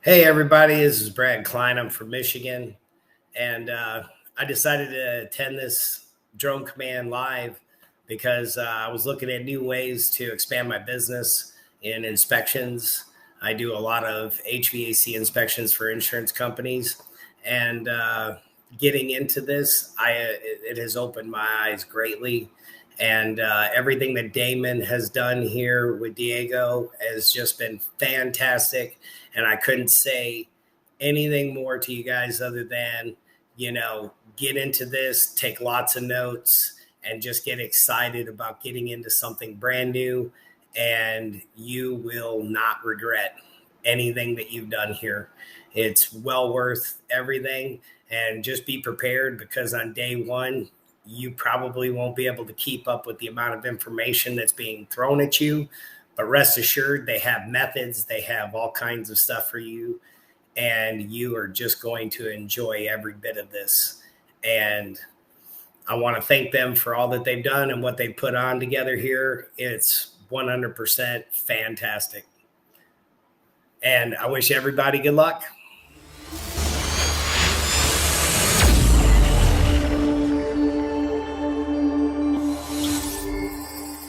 Hey, everybody, this is Brad Cline. I'm from Michigan, and I decided to attend this Drone Command live because I was looking at new ways to expand my business in inspections. I do a lot of HVAC inspections for insurance companies, and getting into this, it has opened my eyes greatly. And everything that Damon has done here with Diego has just been fantastic. And I couldn't say anything more to you guys other than, get into this, take lots of notes, and just get excited about getting into something brand new. And you will not regret anything that you've done here. It's well worth everything. And just be prepared because on day one, you probably won't be able to keep up with the amount of information that's being thrown at you. But rest assured, they have methods, they have all kinds of stuff for you, and you are just going to enjoy every bit of this. And I want to thank them for all that they've done and what they put on together here. It's 100% fantastic. And I wish everybody good luck.